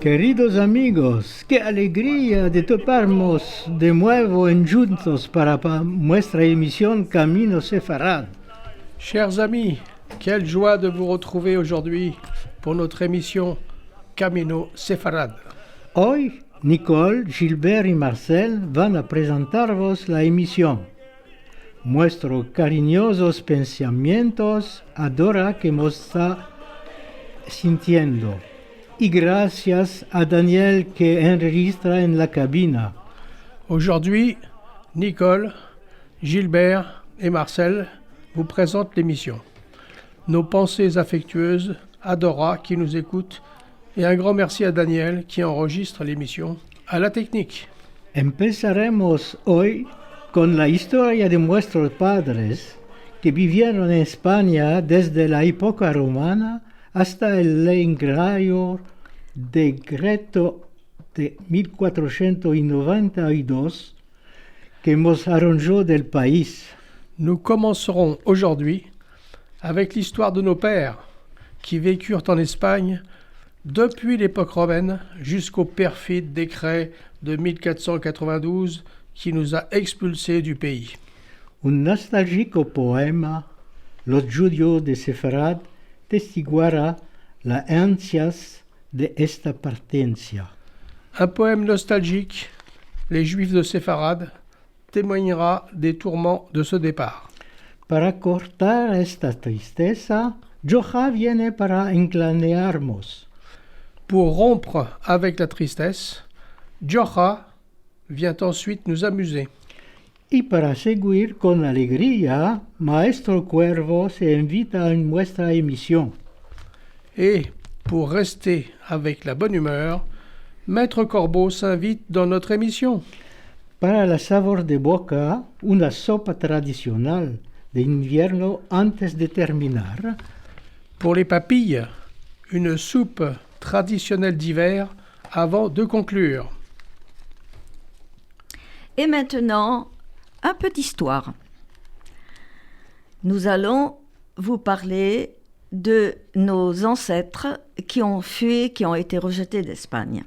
Queridos amigos, qué alegría de toparnos de nuevo en juntos para nuestra emisión Camino Sefarad. Chers amis, quelle joie de vous retrouver aujourd'hui pour notre émission Camino Sefarad. Hoy, Nicole, Gilbert y Marcel van a presentarvos la emisión. Nuestros cariñosos pensamientos adora que nos está sintiendo. Y gracias a Daniel que enregistra en la cabina. Aujourd'hui, Nicole, Gilbert et Marcel vous présentent l'émission. Nos pensées affectueuses à Dora qui nous écoute et un grand merci à Daniel qui enregistre l'émission à la technique. Empezaremos hoy con la historia de nuestros padres que vivieron en España desde la época romana hasta el lengrario decreto de 1492 que nos arranjó del país. Nous commencerons aujourd'hui avec l'histoire de nos pères qui vécurent en Espagne depuis l'époque romaine jusqu'au perfide décret de 1492 qui nous a expulsés du pays. Un nostálgico poema, Los judíos de Sefarad, testiguará las ansias de esta partencia. Un poème nostalgique, Les Juifs de Séfarad, témoignera des tourments de ce départ. Para cortar esta tristeza, Joja viene para enclanearnos. Pour rompre avec la tristesse, Jocha vient ensuite nous amuser. Y para seguir con alegría, Maestro Cuervo se invita en nuestra emisión. Et pour rester avec la bonne humeur, Maître Corbeau s'invite dans notre émission. Para la sabor de boca, una sopa tradicional de invierno antes de terminar. Pour les papilles, une soupe traditionnelle d'hiver avant de conclure. Et maintenant, un peu d'histoire. Nous allons vous parler de nos ancêtres qui ont fui, qui ont été rejetés d'Espagne.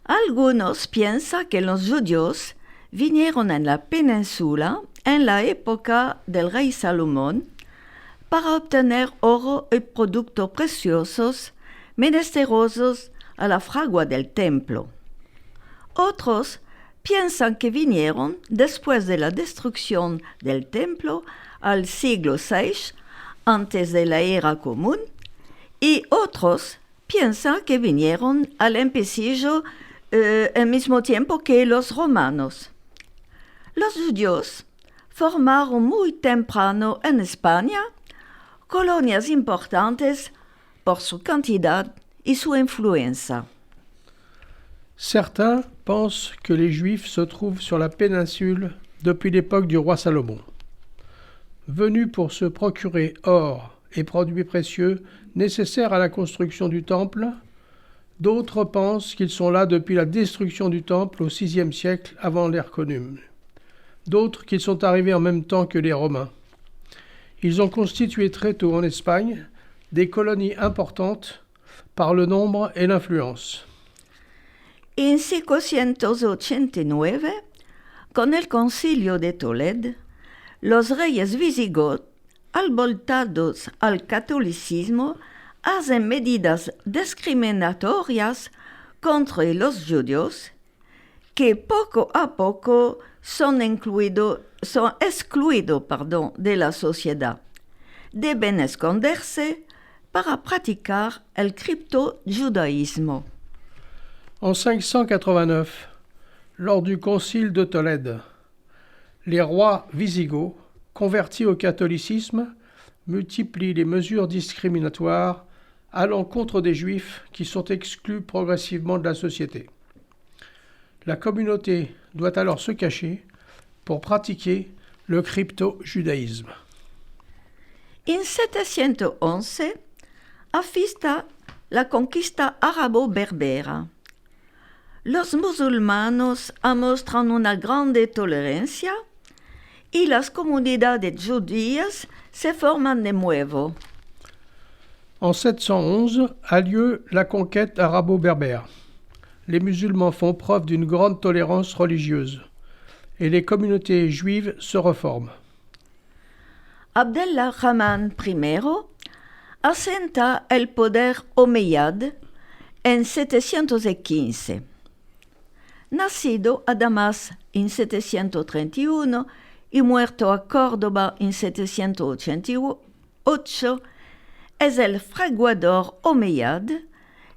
Algunos piensan que los judíos vinieron en la península en la época del rey Salomón para obtener oro y productos preciosos menesterosos a la fragua del templo. Otros piensan que vinieron después de la destrucción del templo al siglo VI antes de la era común, y otros piensan que vinieron al empecillo al mismo tiempo que los romanos. Los judíos formaron muy temprano en España colonias importantes por su cantidad y su influencia. Certains pensent que les Juifs se trouvent sur la péninsule depuis l'époque du roi Salomon. Venus pour se procurer or et produits précieux nécessaires à la construction du temple, d'autres pensent qu'ils sont là depuis la destruction du temple au VIe siècle avant l'ère commune. D'autres qu'ils sont arrivés en même temps que les Romains. Ils ont constitué très tôt en Espagne des colonies importantes par le nombre et l'influence. En 589, con el Concilio de Toledo, los reyes visigodos, voltados al catolicismo, hacen medidas discriminatorias contra los judíos que poco a poco son excluidos de la sociedad. Deben esconderse para praticar el criptojudaísmo. En 589, lors du concile de Tolède, les rois wisigoths, convertis au catholicisme, multiplient les mesures discriminatoires à l'encontre des Juifs qui sont exclus progressivement de la société. La communauté doit alors se cacher pour pratiquer le crypto-judaïsme. En 711, afista la conquista arabo-berbera. Los musulmanos muestran una grande tolerancia y las comunidades judías se forman de nuevo. En 711 a lieu la conquête arabo-berbère. Les musulmans font preuve d'une grande tolérance religieuse et les communautés juives se reforment. Abdelrahman I assenta el poder omeyyad en 715. Nacido a Damas en 731 y muerto a Córdoba en 788, es el fraguador omeyyad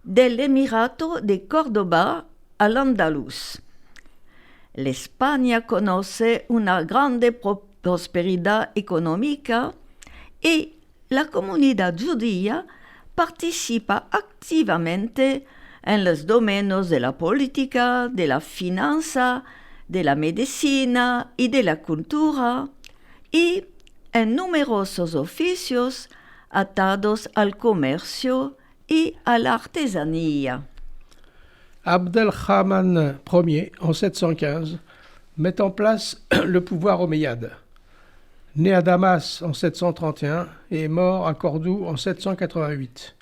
del Emirato de Córdoba al Andaluz. La España conoce una grande prosperidad económica y la comunidad judía participa activamente en los domenos de la política, de la finanza, de la medicina y de la cultura, y en numerosos oficios atados al comercio y a la artesanía. Abdelrahman Ier, en 715, met en place le pouvoir omeyyade. Né à Damas en 731 et mort à Cordoue en 788.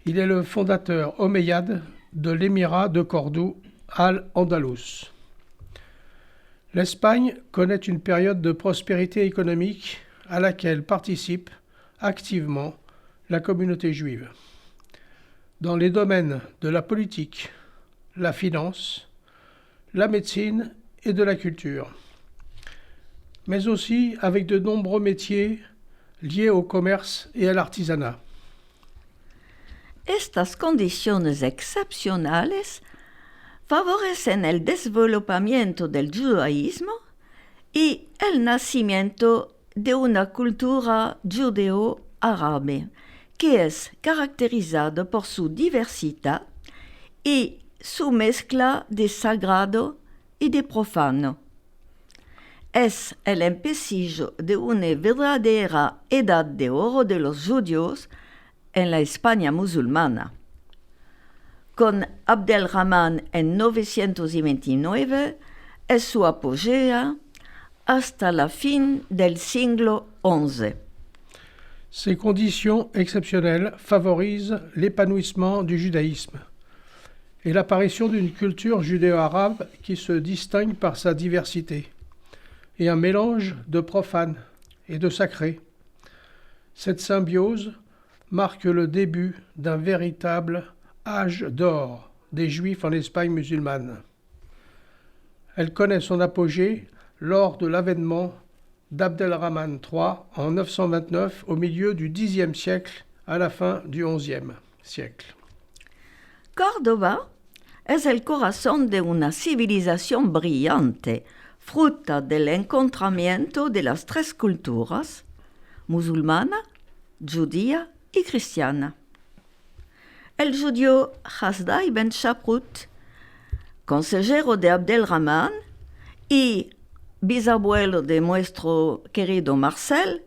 Il est le fondateur omeyyade de l'émirat de Cordoue al-Andalus. L'Espagne connaît une période de prospérité économique à laquelle participe activement la communauté juive. Dans les domaines de la politique, la finance, la médecine et de la culture, mais aussi avec de nombreux métiers liés au commerce et à l'artisanat. Estas condiciones excepcionales favorecen el desvolupamiento del judaísmo y el nacimiento de una cultura judeo-árabe que es caracterizada por su diversidad y su mezcla de sagrado y de profano. Es el empecillo de una verdadera edad de oro de los judíos en la España musulmana. Con Abdelrahman en 929 es su apogea hasta la fin del siglo XI. Ces conditions exceptionnelles favorisent l'épanouissement du judaïsme et l'apparition d'une culture judéo-arabe qui se distingue par sa diversité et un mélange de profane et de sacré. Cette symbiose marque le début d'un véritable âge d'or des Juifs en Espagne musulmane. Elle connaît son apogée lors de l'avènement d'Abdelrahman III en 929 au milieu du Xe siècle à la fin du XIe siècle. Córdoba es el corazón de una civilización brillante, fruta del encontramiento de las tres culturas, musulmana, judía y cristiana. El judío Hasdai ben Shaprut, consejero de Abdelrahman y bisabuelo de nuestro querido Marcel,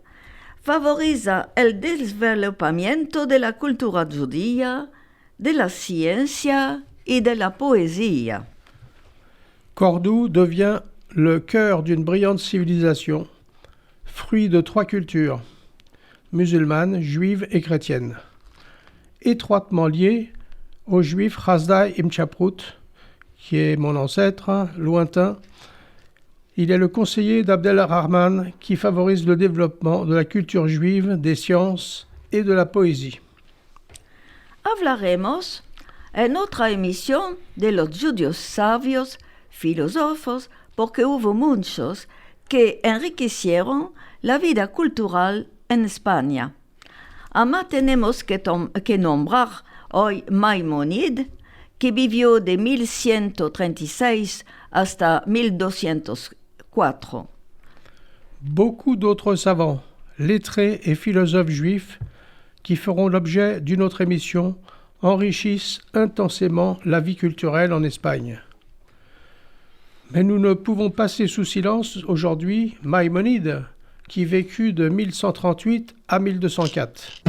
favoriza el desvolupamiento de la cultura judía, de la ciencia y de la poesía. Cordoue devient le cœur d'une brillante civilisation, fruit de trois cultures, musulmane, juive et chrétienne, étroitement liée au juif Hasdai ibn Shaprut, qui est mon ancêtre lointain. Il est le conseiller d'Abdelrahman qui favorise le développement de la culture juive, des sciences et de la poésie. Hablaremos en otra emisión de los judíos sabios, filósofos, porque hubo muchos que enriquecieron la vida cultural en España. Además tenemos que nombrar hoy Maimónides, que vivió de 1136 hasta 1204. Beaucoup d'autres savants, lettrés et philosophes juifs qui feront l'objet d'une autre émission enrichissent intensément la vie culturelle en Espagne. Mais nous ne pouvons passer sous silence aujourd'hui Maïmonide, qui vécut de 1138 à 1204.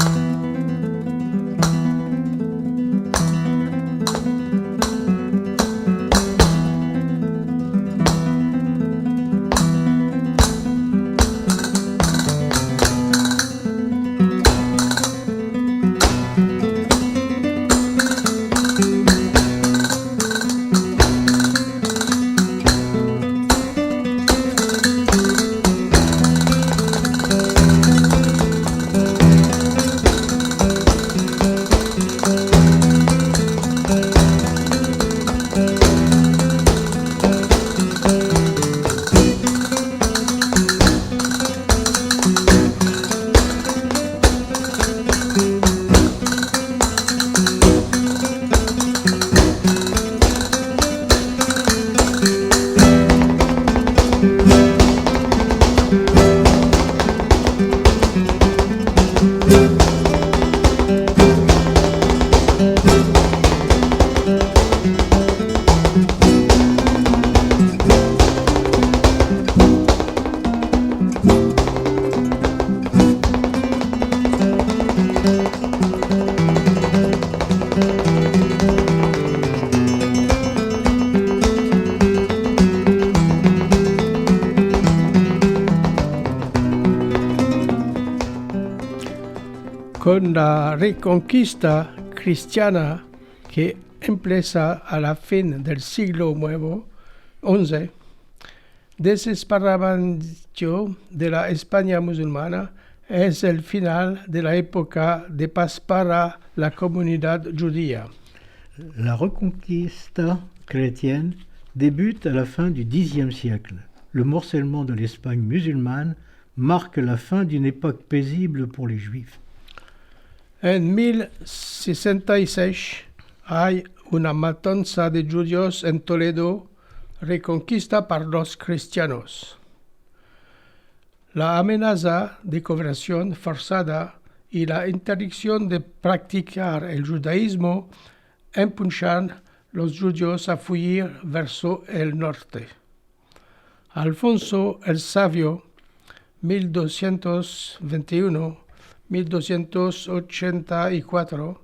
Con la Reconquista cristiana que empieza a la fin del siglo XI, desesperamento de la España musulmana es el final de la época de paz para la comunidad judía. La Reconquista chrétienne débute à la fin du Xe siècle. Le morcellement de l'Espagne musulmane marque la fin d'une époque paisible pour les Juifs. En 1066 hay una matanza de judíos en Toledo, reconquista por los cristianos. La amenaza de conversión forzada y la interdicción de practicar el judaísmo empujan los judíos a fuir verso el norte. Alfonso el Sabio, 1221-1284,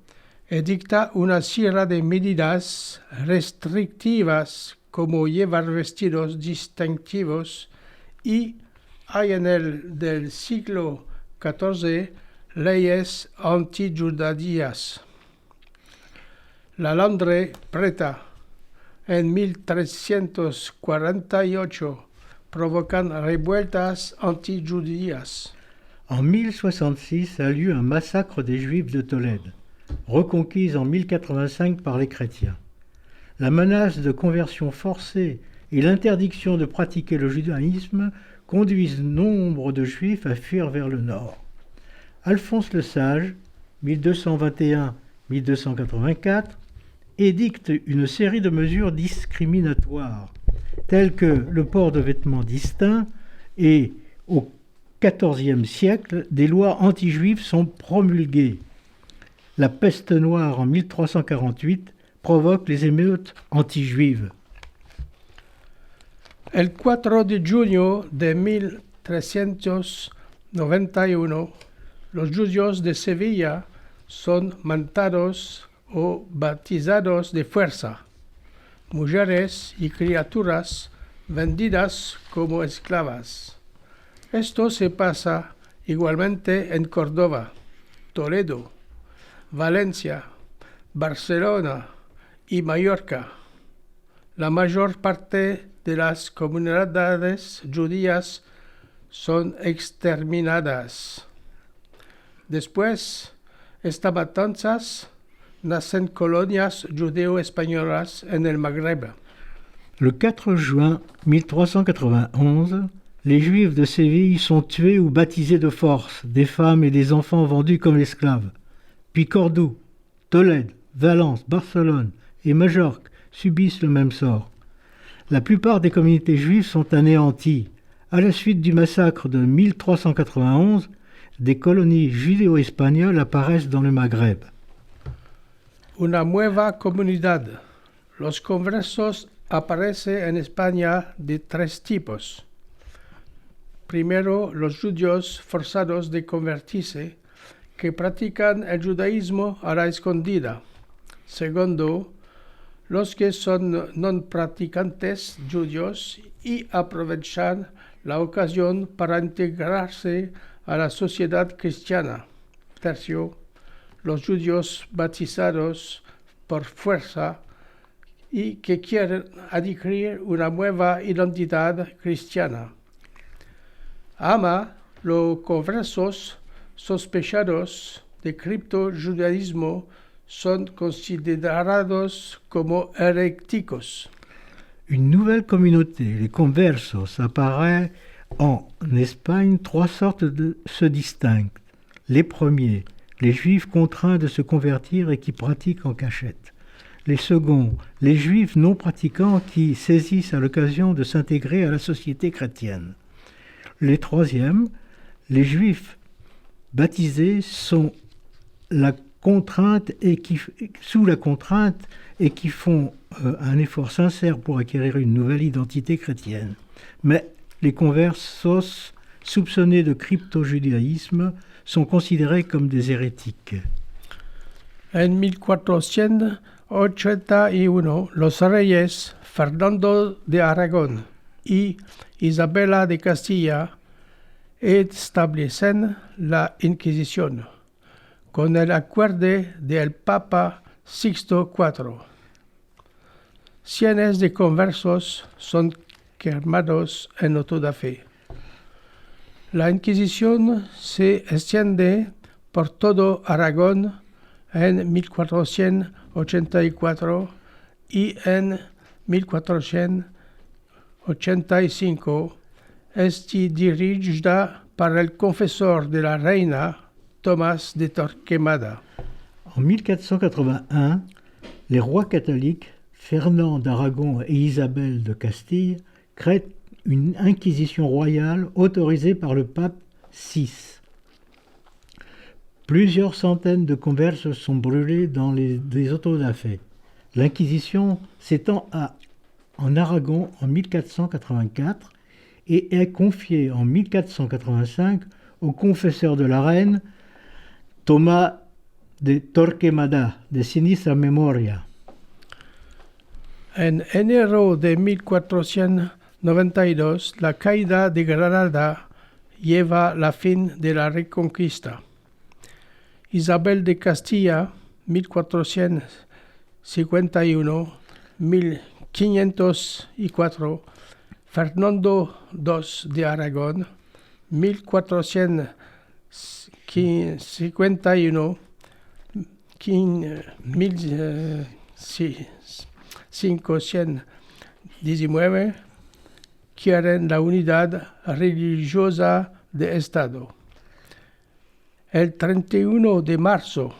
edicta una serie de medidas restrictivas como llevar vestidos distintivos y hay en el del siglo XIV leyes antijudías. La Landre Preta en 1348 provocan revueltas antijudías. En 1066 a lieu un massacre des Juifs de Tolède, reconquise en 1085 par les chrétiens. La menace de conversion forcée et l'interdiction de pratiquer le judaïsme conduisent nombre de Juifs à fuir vers le nord. Alphonse le Sage, 1221-1284, édicte une série de mesures discriminatoires, telles que le port de vêtements distincts, et au XIVe siècle, des lois anti-juives sont promulguées. La peste noire en 1348 provoque les émeutes anti-juives. El 4 de junio de 1391, los judíos de Sevilla son matados o bautizados de fuerza, mujeres y criaturas vendidas como esclavas. Esto se pasa igualmente en Córdoba, Toledo, Valencia, Barcelona y Mallorca. La mayor parte de las comunidades judías son exterminadas. Después, estas matanzas nacen colonias judéo-españolas en el Magreb. Le 4 juin 1391, les Juifs de Séville sont tués ou baptisés de force, des femmes et des enfants vendus comme esclaves. Puis Cordoue, Tolède, Valence, Barcelone et Majorque subissent le même sort. La plupart des communautés juives sont anéanties. À la suite du massacre de 1391, des colonies judéo-espagnoles apparaissent dans le Maghreb. Una nueva comunidad. Los conversos aparecen en España de tres tipos. Primero, los judíos forzados de convertirse, que practican el judaísmo a la escondida. Segundo, los que son no practicantes judíos y aprovechan la ocasión para integrarse a la sociedad cristiana. Tercio, los judíos bautizados por fuerza y que quieren adquirir una nueva identidad cristiana. Los conversos sospechados de criptojudaísmo son considerados como heréticos. Une nouvelle communauté, les conversos, apparaît en Espagne. Trois sortes se distinguent. Les premiers, les juifs contraints de se convertir et qui pratiquent en cachette. Les seconds, les juifs non pratiquants qui saisissent à l'occasion de s'intégrer à la société chrétienne. Les troisièmes, les juifs baptisés sont sous la contrainte et qui font un effort sincère pour acquérir une nouvelle identité chrétienne. Mais les conversos soupçonnés de crypto-judaïsme sont considérés comme des hérétiques. En 1481, los reyes Fernando de Aragón y Isabela de Castilla establecen la Inquisición. con el acuerdo del Papa Sixto IV. Cientos de conversos son quemados en auto de fe. La Inquisición se extiende por todo Aragón en 1484 y en 1485 es dirigida por el confesor de la reina Tomás de Torquemada. En 1481, les rois catholiques Fernand d'Aragon et Isabelle de Castille créent une inquisition royale autorisée par le pape VI. Plusieurs centaines de converses sont brûlés dans des autos da fe. L'inquisition s'étend en Aragon en 1484 et est confiée en 1485 au confesseur de la reine Tomás de Torquemada, de sinistra memoria. En enero de 1492, la caída de Granada lleva la fin de la Reconquista. Isabel de Castilla, 1451-1504, Fernando II de Aragón, 1451-1519, quieren la unidad religiosa de Estado. El 31 de marzo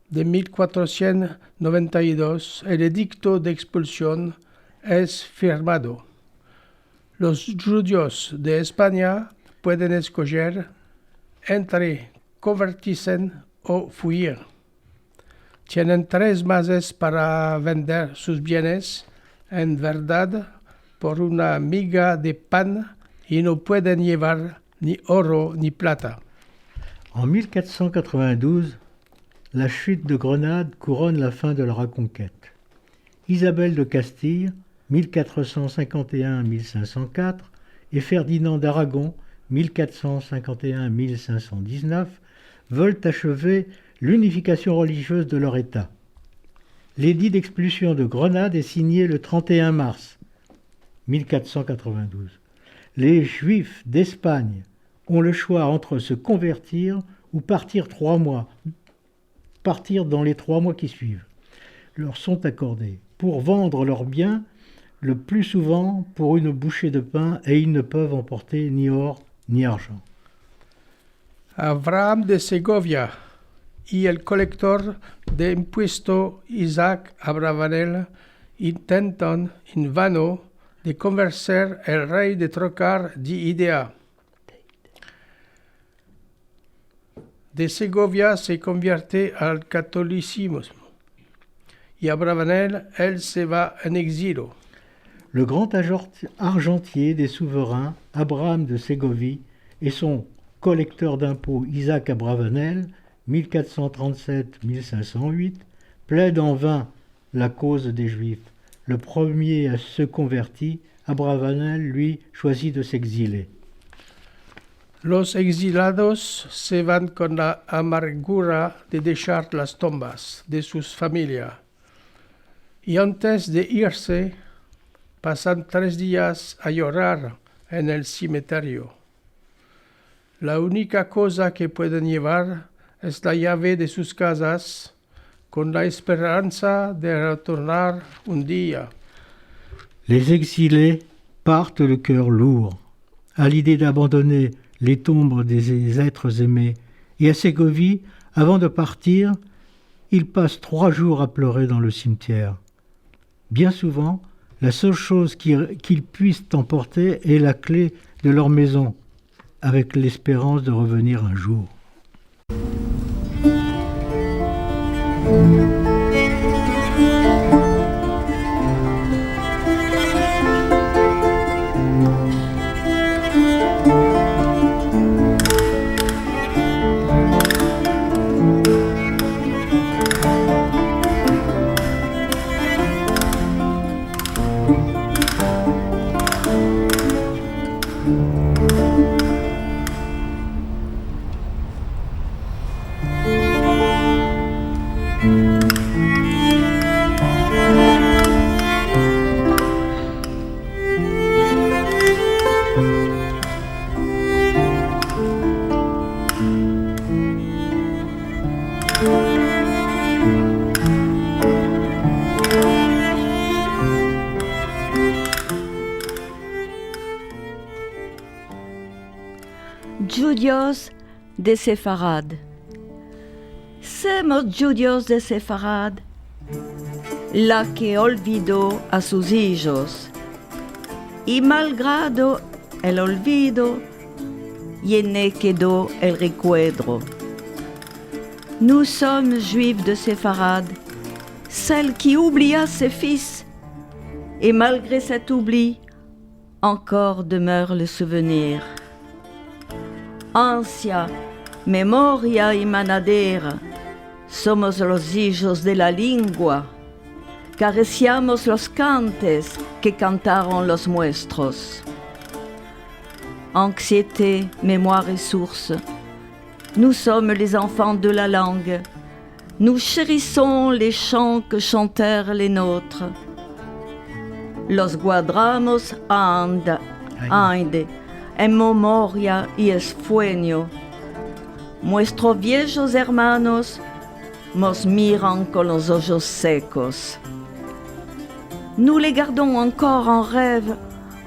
de 1492, el edicto de expulsión es firmado. Los judíos de España pueden escoger entre convertirse o fuir. Tienen 3 meses para vender sus bienes, en verdad, por una miga de pan, y no pueden llevar ni oro ni plata. En 1492, la chute de Grenade couronne la fin de la reconquête. Isabelle de Castille, 1451-1504, et Ferdinand d'Aragon, 1451-1519, veulent achever l'unification religieuse de leur État. L'édit d'expulsion de Grenade est signé le 31 mars 1492. Les Juifs d'Espagne ont le choix entre se convertir ou partir dans les 3 mois qui suivent. Leur sont accordés pour vendre leurs biens, le plus souvent pour une bouchée de pain, et ils ne peuvent emporter ni or ni argent. Abraham de Segovia y el colector de impuesto Isaac Abravanel intentan en vano de convencer el rey de trocar de idea. De Segovia se convierte al catolicismo y Abravanel, él se va en exilio. Le grand argentier des souverains, Abraham de Ségovie, et son collecteur d'impôts Isaac Abravanel, 1437-1508, plaident en vain la cause des Juifs. Le premier se convertit, Abravanel, lui, choisit de s'exiler. Los exilados se van con la amargura de dejar las tumbas de sus familias. Y antes de irse, pasan 3 días a llorar en el cementerio. La única cosa que pueden llevar es la llave de sus casas, con la esperanza de retornar un día. Les exilés partent le cœur lourd, à l'idée d'abandonner les tombes des êtres aimés, et à Ségovie, avant de partir, ils passent 3 jours à pleurer dans le cimetière. Bien souvent, la seule chose qu'ils puissent emporter est la clé de leur maison, avec l'espérance de revenir un jour. Judíos de Sefarad. Somos judíos de Sefarad, la que olvidó a sus hijos, y malgrado el olvido, y ne quedó el recuerdo. Nous sommes juifs de Séfarad, celle qui oublia ses fils, et malgré cet oubli, encore demeure le souvenir. Ansia, memoria y manadera, somos los hijos de la lengua, careciamos los cantes que cantaron los nuestros. Anxiété, mémoire et source, nous sommes les enfants de la langue, nous chérissons les chants que chantèrent les nôtres. Los guardamos ande, en memoria y esfueño. Nuestros viejos hermanos nos miran con los ojos secos. Nous les gardons encore en rêve,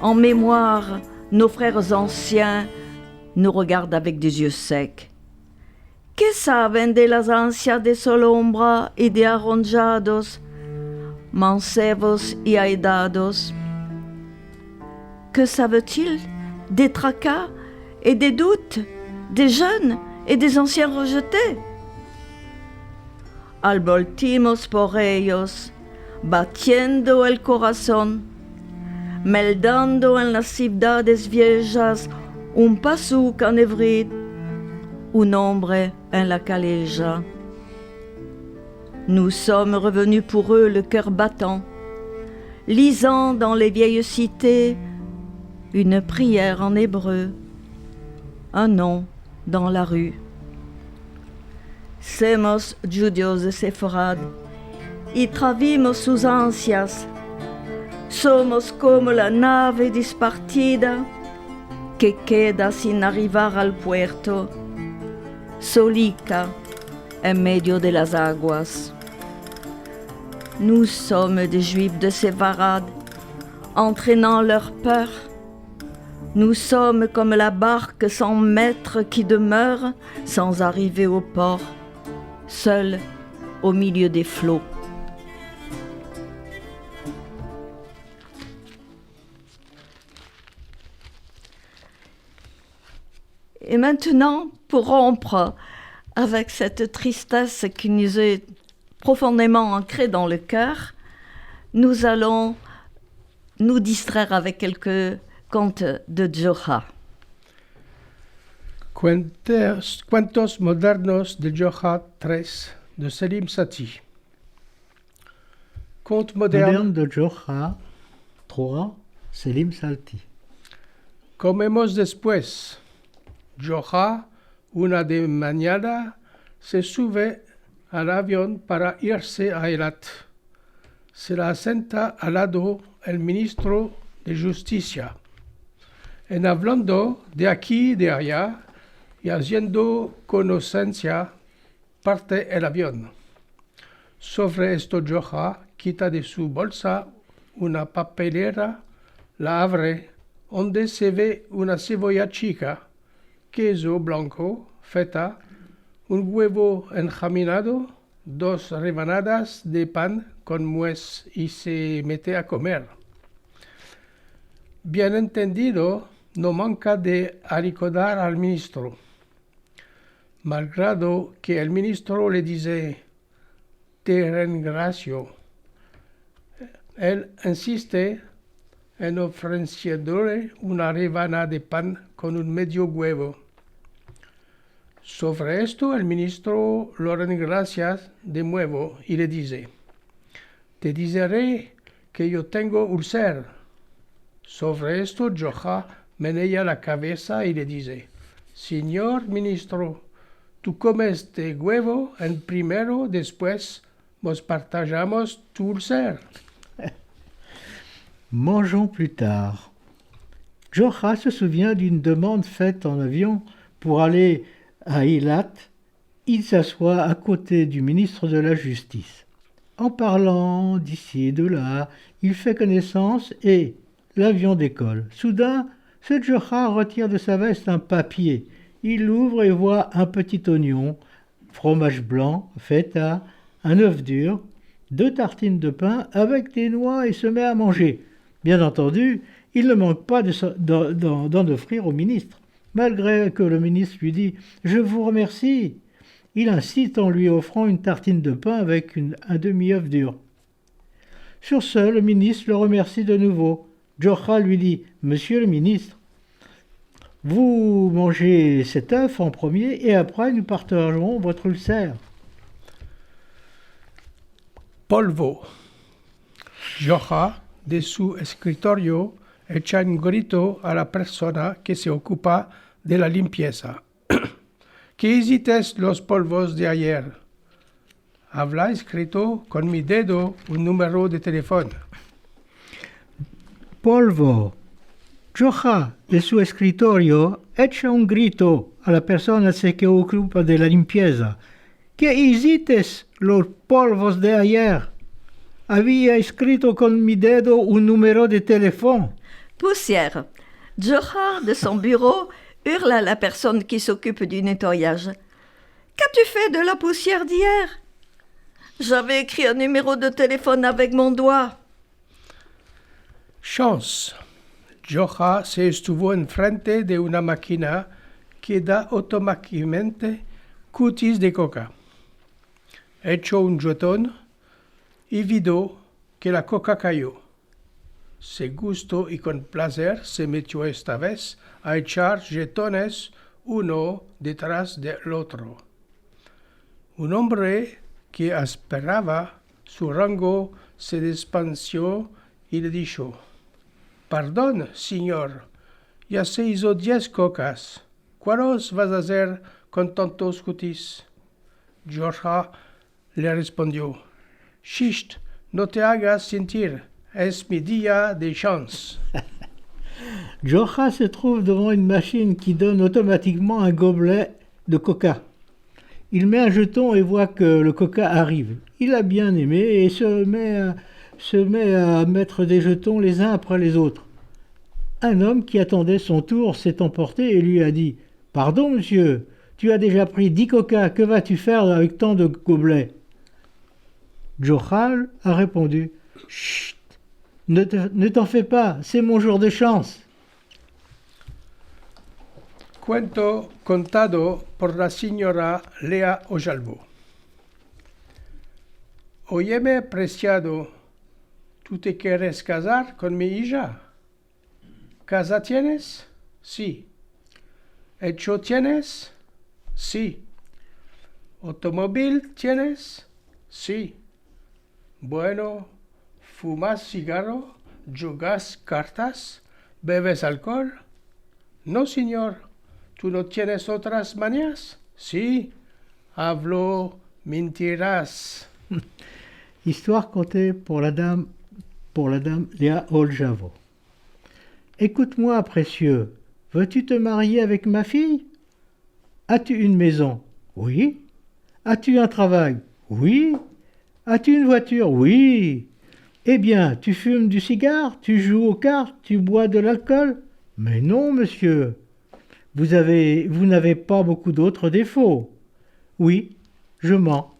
en mémoire. Nos frères anciens nous regardent avec des yeux secs. ¿Qué saben de las ansias de Solombra y de arronjados, mancebos y aidados? Que savent-ils des tracas et des doutes, des jeunes et des anciens rejetés? Alboltimos por ellos, batiendo el corazón, meldando en las ciudades viejas un pasuc en Evrid, un hombre en la calèja. Nous sommes revenus pour eux le cœur battant, lisant dans les vieilles cités une prière en hébreu, un nom dans la rue. Somos judíos de Sefarad y travimos sus ansias. Somos como la nave dispartida que queda sin arribar al puerto, solica en medio de las aguas. Nous sommes des Juifs de Séfarad, entraînant leur peur. Nous sommes comme la barque sans maître qui demeure sans arriver au port, seule au milieu des flots. Et maintenant, pour rompre avec cette tristesse qui nous est profondément ancrée dans le cœur, nous allons nous distraire avec quelques contes de Gioja. Cuentos modernos de Gioja 3 de Selim Sati. Conte Moderne de Gioja 3, Selim Sati. Comemos después. Gioja, una de mañana, se sube al avión para irse a Eilat. Se la sienta al lado el ministro de Justicia. En hablando de aquí y de allá y haciendo conocencia, parte el avión. Sobre esto Gioja quita de su bolsa una papelera, la abre, donde se ve una cebolla chica, queso blanco, feta, un huevo enjaminado, 2 rebanadas de pan con nuez y se mete a comer. Bien entendido, no manca de aricodar al ministro. Malgrado que el ministro le dice, te rengracio, él insiste en ofreciéndole una rebanada de pan con un medio huevo. Sobre esto el ministro lo regracia de nuevo y le dice, te diré que yo tengo úlcer. Sobre esto Gioja menea la cabeza y le dice, señor ministro, tú comes de huevo en primero, después nos partajamos tu úlcer. Mangeons plus tard. Gioja se souvient d'une demande faite en avion pour aller à Eilat. Il s'assoit à côté du ministre de la Justice. En parlant d'ici et de là, il fait connaissance et l'avion décolle. Soudain, ce Gioja retire de sa veste un papier Il l'ouvre et voit un petit oignon, fromage blanc, feta, un œuf dur, 2 tartines de pain avec des noix et se met à manger. Bien entendu, il ne manque pas d'en offrir au ministre. Malgré que le ministre lui dit « Je vous remercie », il insiste en lui offrant une tartine de pain avec un demi-œuf dur. Sur ce, le ministre le remercie de nouveau. Jocha lui dit « Monsieur le ministre, vous mangez cet œuf en premier et après nous partagerons votre ulcère. » Polvo. Jocha, de su escritorio, echa un grito a la persona que se ocupa de la limpieza. ¿Qué hicites los polvos de ayer? Habla escrito con mi dedo un número de teléfono. Polvo. Jocha, de su escritorio, echa un grito a la persona que ocupa de la limpieza. ¿Qué hicites los polvos de ayer? Había escrito con mi dedo un número de teléfono. Poussière. Jocha, de son bureau, hurle à la personne qui s'occupe du nettoyage. « Qu'as-tu fait de la poussière d'hier ?»« J'avais écrit un numéro de téléphone avec mon doigt. » Chance. Jocha se estuvo enfrente de una máquina que da automáticamente cutis de coca. Echó un jetón y vio que la coca cayó. Se gustó y con placer se metió esta vez a echar jetones uno detrás del otro. Un hombre que esperaba su rango se despació y le dijo: «Perdón, señor, ya se hizo 10 cocas. ¿Cuáles vas a hacer con tantos cutis?» Jocha le respondió: «Chist, no te hagas sentir. Es mi día de chance.» Jocha se trouve devant une machine qui donne automatiquement un gobelet de coca. Il met un jeton et voit que le coca arrive. Il a bien aimé et se met à mettre des jetons les uns après les autres. Un homme qui attendait son tour s'est emporté et lui a dit « Pardon, monsieur, tu as déjà pris 10 coca, que vas-tu faire avec tant de gobelets ?» Jocha a répondu « Chut, ne t'en fais pas, c'est mon jour de chance. » Cuento contado por la señora Lea Ojalvo. Óyeme, preciado, ¿tú te quieres casar con mi hija? ¿Casa tienes? Sí. ¿Hecho tienes? Sí. ¿Automóvil tienes? Sí. Bueno, ¿fumas cigarro? ¿Jugas cartas? ¿Bebes alcohol? No, señor. ¿Tú no tienes otras manías? Sí. Hablo mentiras. Histoire contée pour la dame Léa Oljavo. Écoute-moi, précieux, veux-tu te marier avec ma fille? As-tu une maison? Oui. As-tu un travail? Oui. As-tu une voiture? Oui. Eh bien, tu fumes du cigare? Tu joues aux cartes? Tu bois de l'alcool? Mais non, monsieur. Vous n'avez pas beaucoup d'autres défauts. Oui, je mens.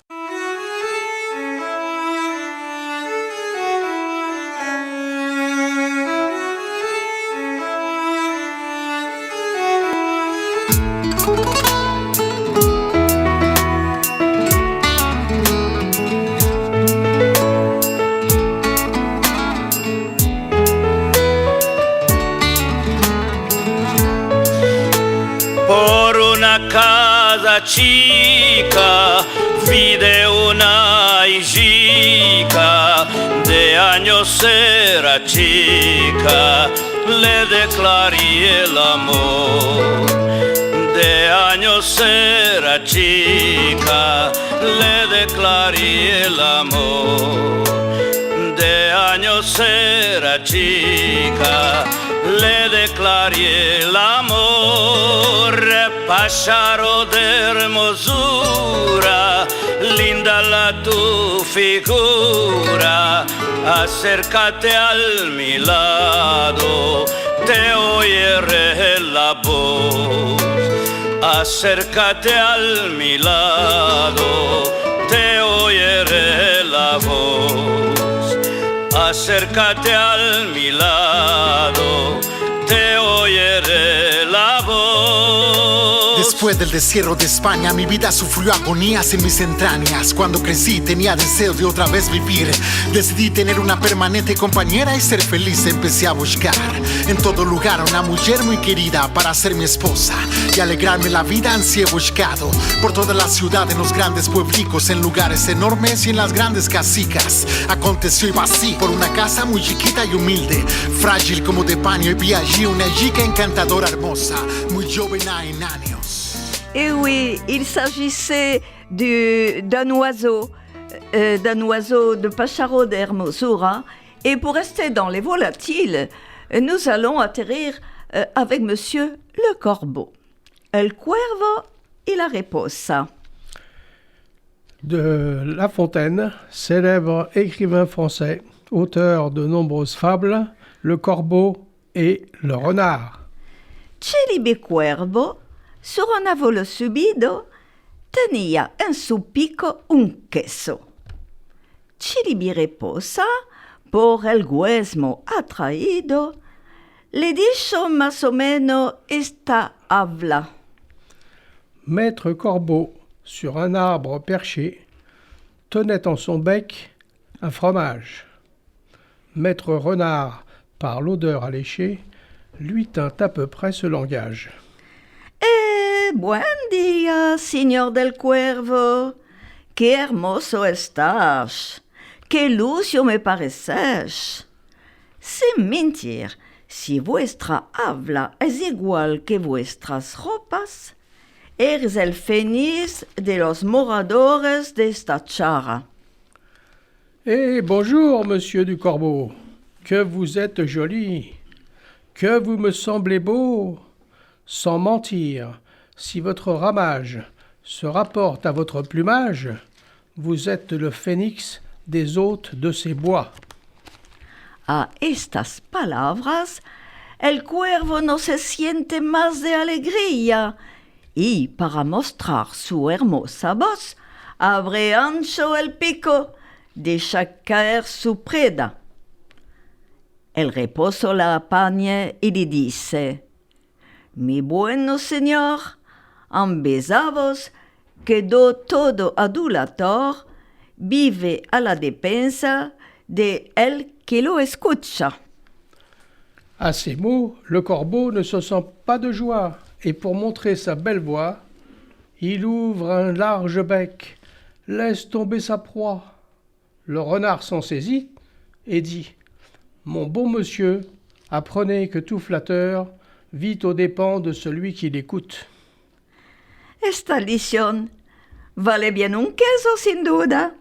Casa chica, vide una hijita, de años era chica, le declaré el amor. De años era chica, le declaré el amor. De años era chica, le declaré el amor. Pájaro de hermosura, linda la tu figura, acércate al mi lado, te oiré la voz. acércate al mi lado, te oiré la voz. Acércate al mi lado, te oiré la voz. Después del destierro de España, mi vida sufrió agonías en mis entrañas. Cuando crecí tenía deseo de otra vez vivir. Decidí tener una permanente compañera y ser feliz. Empecé a buscar en todo lugar una mujer muy querida para ser mi esposa y alegrarme la vida. Ansí he buscado por toda la ciudad, en los grandes pueblicos, en lugares enormes y en las grandes casicas. Aconteció iba así por una casa muy chiquita y humilde, frágil como de paño, y vi allí una chica encantadora, hermosa, muy joven en años. Et oui, il s'agissait d'un oiseau de Pájaro de Hermosura. Et pour rester dans les volatiles, nous allons atterrir avec Monsieur le Corbeau. El Cuervo y la Raposa. De La Fontaine, célèbre écrivain français, auteur de nombreuses fables, le corbeau et le renard. Celibe Cuervo, sur un avolo subido, tenía en su pico un queso. Celibe Raposa, por el güesmo atraído, le dijo más o menos esta habla. Maître Corbeau, sur un arbre perché, tenait en son bec un fromage. Maître Renard, par l'odeur alléchée, lui tint à peu près ce langage. Buen día, señor del Cuervo. Qué hermoso estás. Qué lucio me pareces. Sin mentir, si vuestra habla es igual que vuestras ropas, eres el fénix de los moradores de esta chara. Eh bonjour, monsieur du Corbeau, que vous êtes joli, que vous me semblez beau. Sans mentir, si votre ramage se rapporte à votre plumage, vous êtes le phénix des hôtes de ces bois. A estas palabras, el cuervo no se siente más de alegría y, para mostrar su hermosa voz, abre ancho el pico, deja caer su preda. El reposo la apaña y le dice: Mi bueno señor, ambesavos, quedó todo adulator, vive a la despensa de el que lo escucha. À ces mots, le corbeau ne se sent pas de joie, et pour montrer sa belle voix, il ouvre un large bec, laisse tomber sa proie. Le renard s'en saisit et dit: Mon bon monsieur, apprenez que tout flatteur vit aux dépens de celui qui l'écoute. Esta lición vale bien un queso sin duda.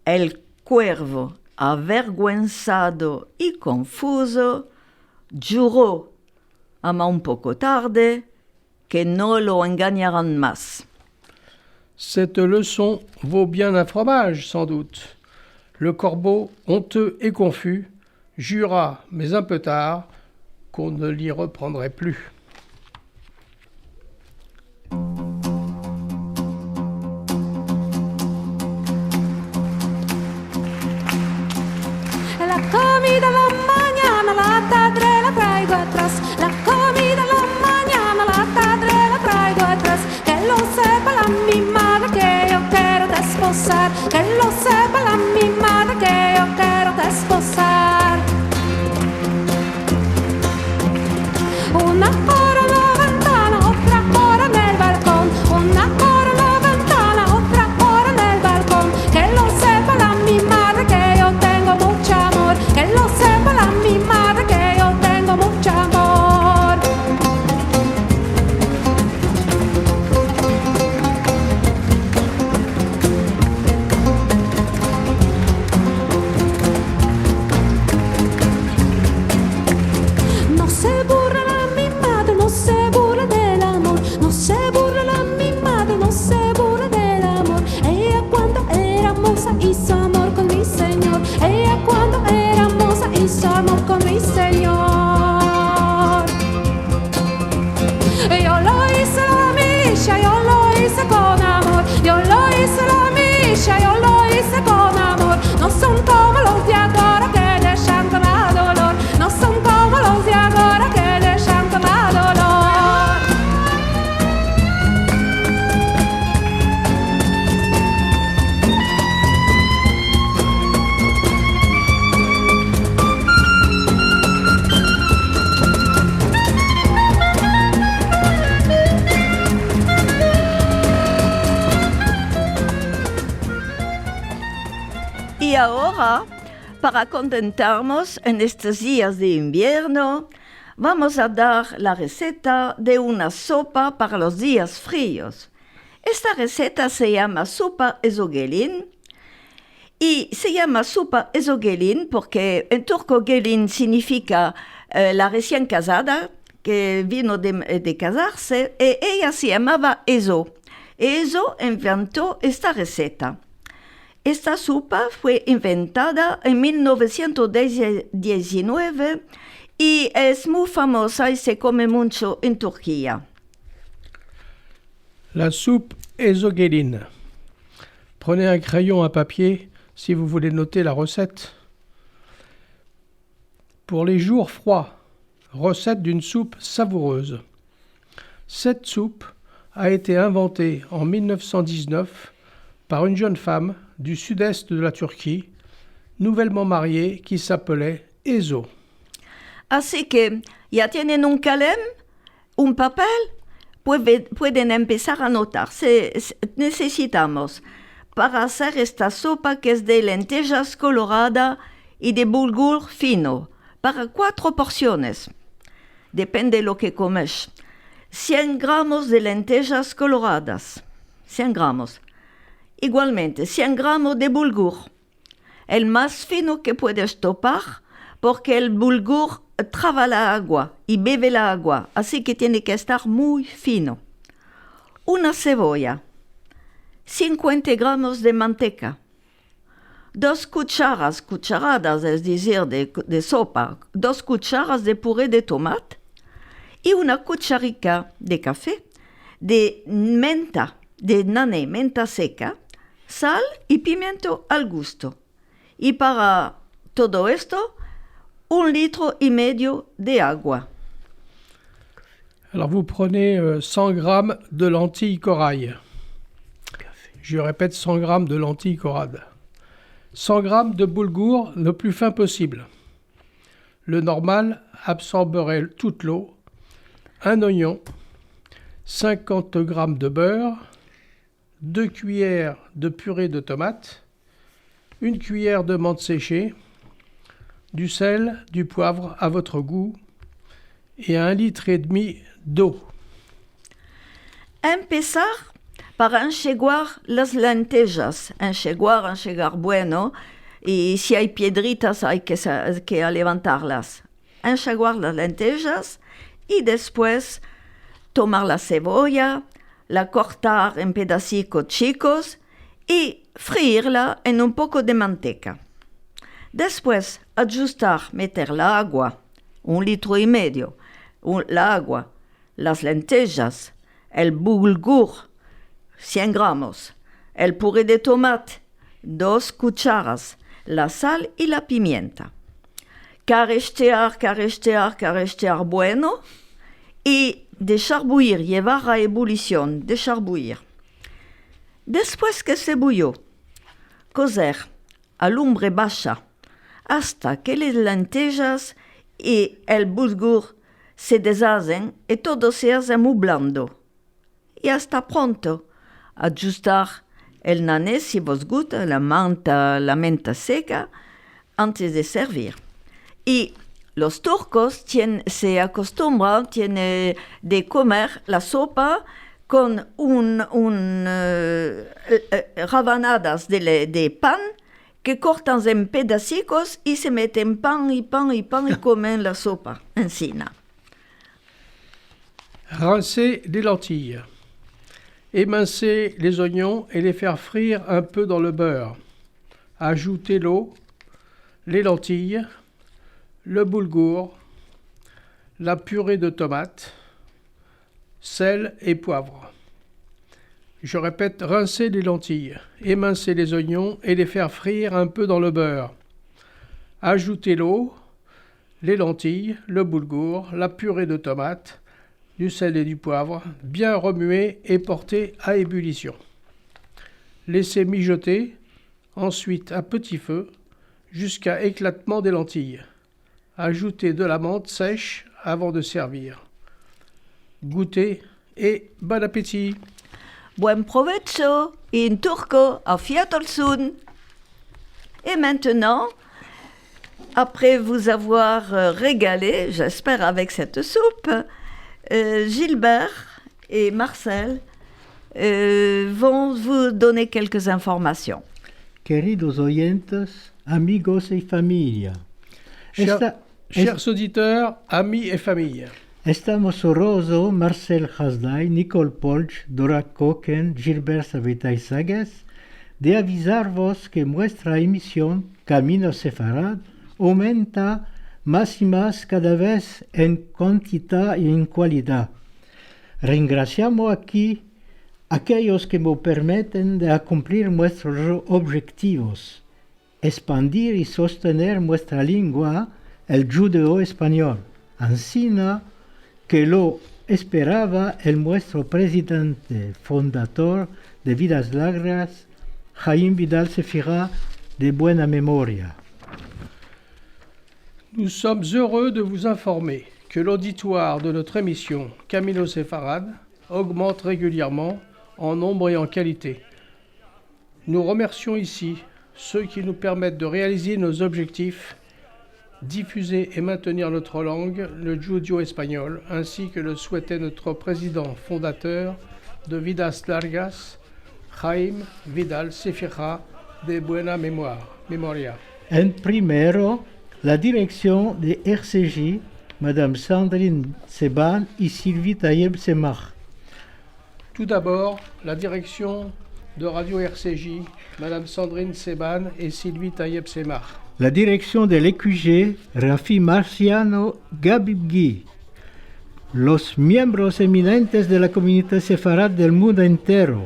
El cuervo, avergüenzado y confuso, juró, ama un poco tarde, que no lo engañarán más. Cette leçon vaut bien un fromage, sans doute. Le corbeau, honteux et confus, jura, mais un peu tard, qu'on ne l'y reprendrait plus. La comida la mañana, la tarde la traigo atrás. La comida la mañana, la tarde la traigo atrás. Que lo sepa la mi madre que yo quiero desposar. Que lo sepa la mi madre que yo quiero desposar. Una ahora, para contentarnos en estos días de invierno, vamos a dar la receta de una sopa para los días fríos. Esta receta se llama sopa ezogelin y se llama sopa ezogelin porque en turco gelin significa la recién casada que vino de casarse y ella se llamaba Ezo. Ezo inventó esta receta. Esta sopa fue inventada en 1919 y es muy famosa y se come mucho en Turquía. La soupe ezogelin. Prenez un crayon à papier si vous voulez noter la recette. Pour les jours froids, recette d'une soupe savoureuse. Cette soupe a été inventée en 1919 par une jeune femme du sud-est de la Turquie, nouvellement mariée, qui s'appelait Ezo. Así que ya tienen un calem, un papel, pueden empezar a anotar. Necesitamos para hacer esta sopa que es de lentejas colorada y de bulgur fino, para 4 porciones. Depende de lo que comes. 100 gramos de lentejas coloradas, 100 gramos. Igualmente, 100 gramos de bulgur, el más fino que puedes topar, porque el bulgur traba la agua y bebe la agua, así que tiene que estar muy fino. Una cebolla, 50 gramos de manteca, 2 cucharadas, es decir, de sopa, 2 cucharas de puré de tomate y una cucharica de café de menta, de nané, menta seca, sal y pimiento al gusto. Y para todo esto, 1,5 litre de agua. Alors vous prenez 100 grammes de lentilles corail. Je répète 100 grammes de lentilles corail. 100 grammes de boulgour le plus fin possible. Le normal absorberait toute l'eau. Un oignon, 50 grammes de beurre, 2 cuillères de purée de tomate, 1 cuillère de menthe séchée, du sel, du poivre à votre goût et 1,5 litre d'eau. Empezar para enxaguar las lentejas. Enxaguar bueno, y si hay piedritas hay que levantarlas. Enxaguar las lentejas y después tomar la cebolla, la cortar en pedacitos chicos y freírla en un poco de manteca. Después meter la agua, 1,5 litre, la agua, las lentejas, el bulgur, 100 gramos, el puré de tomate, 2 cucharas, la sal y la pimienta. Carestear bueno y dejar bouillir, llevar a ebullición, dejar bouillir. Después que se bulló, cocer a lumbre baja hasta que las lentejas y el bulgur se deshacen y todo se hace muy blando. Y hasta pronto, ajustar el nané si vos gusta, la menta seca, antes de servir. Y los turcos se acostumbran de comer la sopa con rabanadas de pan que cortan en pedacitos y se meten pan y comen la sopa encima. Rincez les lentilles. Émincez les oignons et les faire frire un peu dans le beurre. Ajoutez l'eau, les lentilles, le boulgour, la purée de tomate, sel et poivre. Je répète, rincez les lentilles, émincez les oignons et les faire frire un peu dans le beurre. Ajoutez l'eau, les lentilles, le boulgour, la purée de tomate, du sel et du poivre, bien remuer et porter à ébullition. Laissez mijoter, ensuite à petit feu, jusqu'à éclatement des lentilles. Ajoutez de la menthe sèche avant de servir. Goûtez et bon appétit! Buen provecho, in turco, auf Wiedersehen. Et maintenant, après vous avoir régalé, j'espère avec cette soupe, Gilbert et Marcel vont vous donner quelques informations. Queridos oyentes, amigos y familia. Chers auditeurs, amis et famille, Estamos honrosos, Marcel Hasdai, Nicole Polch, Dora Koken, Gilbert Sabetay-Sagues, de avisarvos que nuestra emisión Camino Sefarad aumenta más y más cada vez en cantidad y en calidad. Ringraziamos aquí a aquellos que nos permiten de cumplir nuestros objetivos, expandir y sostener nuestra lengua, el judeo-español, ansina que lo esperaba el nuestro presidente fundador de Vidas Largas, Jaime Vidal Sefira, de buena memoria. nous sommes heureux de vous informer que l'auditoire de notre émission Camino Sefarad augmente régulièrement en nombre et en qualité. Nous remercions ici ceux qui nous permettent de réaliser nos objectifs, diffuser et maintenir notre langue, le judeo-espagnol, ainsi que le souhaitait notre président fondateur de Vidas Largas, Jaime Vidal Sefira, de buena memoria. En primero, la dirección de RCJ, Madame Sandrine Seban y Sylvie Tayeb-Semach. Tout d'abord, la direction de Radio RCJ, Madame Sandrine Seban et Sylvie Tayeb-Semach. La dirección del EQG, Rafi Marciano Gabibgui. Los miembros eminentes de la comunidad sefarad del mundo entero.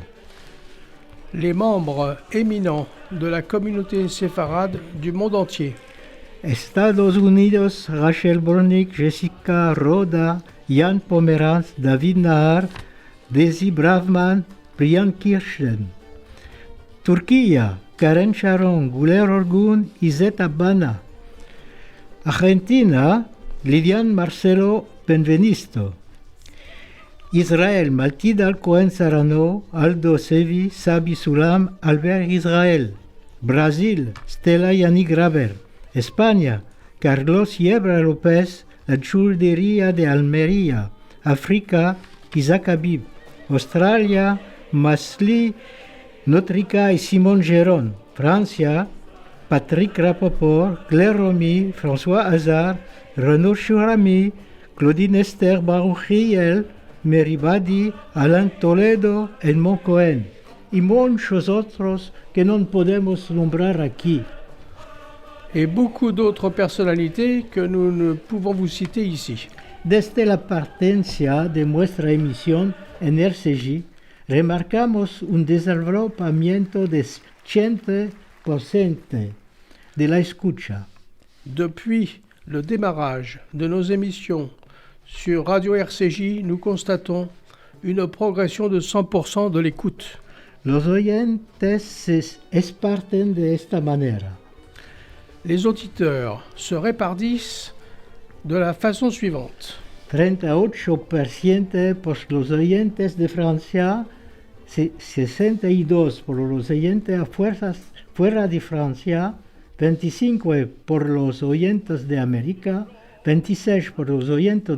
Les membres éminents de la communauté séfarade du monde entier. Estados Unidos, Rachel Bornick, Jessica Roda, Jan Pomeranz, David Nahar, Desi Bravman, Brian Kirsten. Turquía, Karen Sharon, Guler Orgun y Zeta Bana. Argentina, Lidian Marcelo Benvenisto. Israel, Matilda Cohen Sarano, Aldo Sevi, Sabi Sulam, Albert Israel. Brasil, Stella Yani Graver. España, Carlos Yebra López, La Churdería de Almería. África, Isaac Habib. Australia, Masli Notrika y Simon Géron. Francia, Patrick Rapoport, Claire Romy, François Hazard, Renaud Chourami, Claudine Esther Baruchiel, Mary Badi, Alain Toledo, Edmond Cohen y muchos otros que no podemos nombrar aquí. Et beaucoup d'autres personnalités que nous ne pouvons vous citer ici. Desde la partencia de nuestra emisión en RCJ, remarcamos un desenvolvimiento de 100% de la escucha. Depuis le démarrage de nos émissions sur Radio RCJ, nous constatons une progression de 100% de l'écoute. Los oyentes se esparten de esta manera. Les auditeurs se répartissent de la façon suivante. 38% por los oyentes de Francia, 62 por los oyentes fuera de Francia, 25 por los oyentes de América, 26 por los oyentes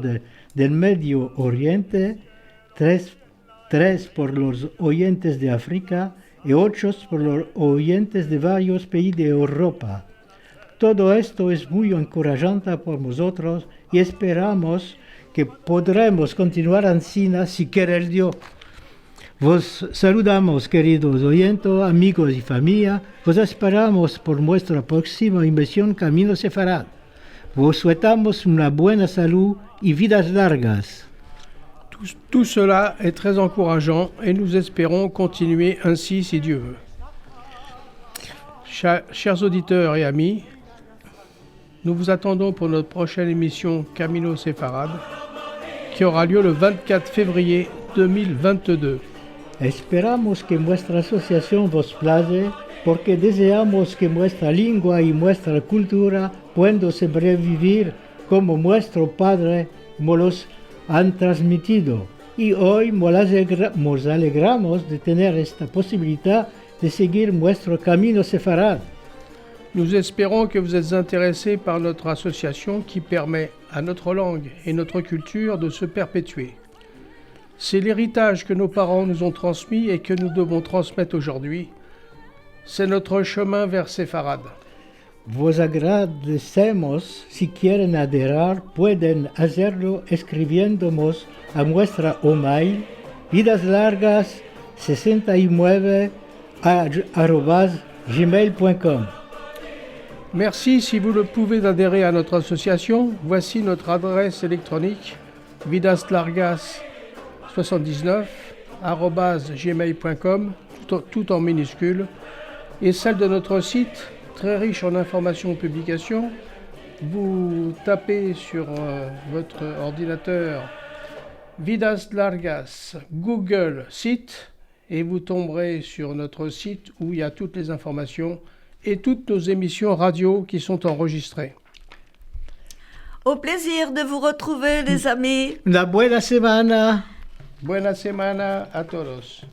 del Medio Oriente, 3 por los oyentes de África y 8 por los oyentes de varios países de Europa. Todo esto es muy encorajante por nosotros y esperamos que podremos continuar así si quiere Dios. Vos saludamos, queridos oyentes, amigos y familia. Vos esperamos por nuestra próxima emisión Camino Sefarad. Vos souhaitamos una buena salud y vidas largas. Tout cela est très encourageant et nous espérons continuer ainsi si Dieu veut. Chers auditeurs et amis, nous vous attendons pour notre prochaine émission Camino Sefarad qui aura lieu le 24 février 2022. Esperamos que nuestra asociación vos place porque deseamos que nuestra lengua y nuestra cultura puedan sobrevivir como nuestro Padre nos los han transmitido. Y hoy nos alegramos de tener esta posibilidad de seguir nuestro camino sefarad. Nous espérons que vous êtes intéressés par notre association qui permet à notre langue et notre culture de se perpétuer. C'est l'héritage que nos parents nous ont transmis et que nous devons transmettre aujourd'hui. C'est notre chemin vers Séfarade. Vos agradecemos. Si quieren adherar, pueden hacerlo escribiéndonos a nuestra email vidaslargas69@gmail.com. Merci si vous le pouvez d'adhérer à notre association. Voici notre adresse électronique vidaslargas79@gmail.com tout en minuscules et celle de notre site très riche en informations et publications. Vous tapez sur votre ordinateur Vidas Largas Google site et vous tomberez sur notre site où il y a toutes les informations et toutes nos émissions radio qui sont enregistrées. Au plaisir de vous retrouver, les amis. Una buena semana. Buena semana a todos.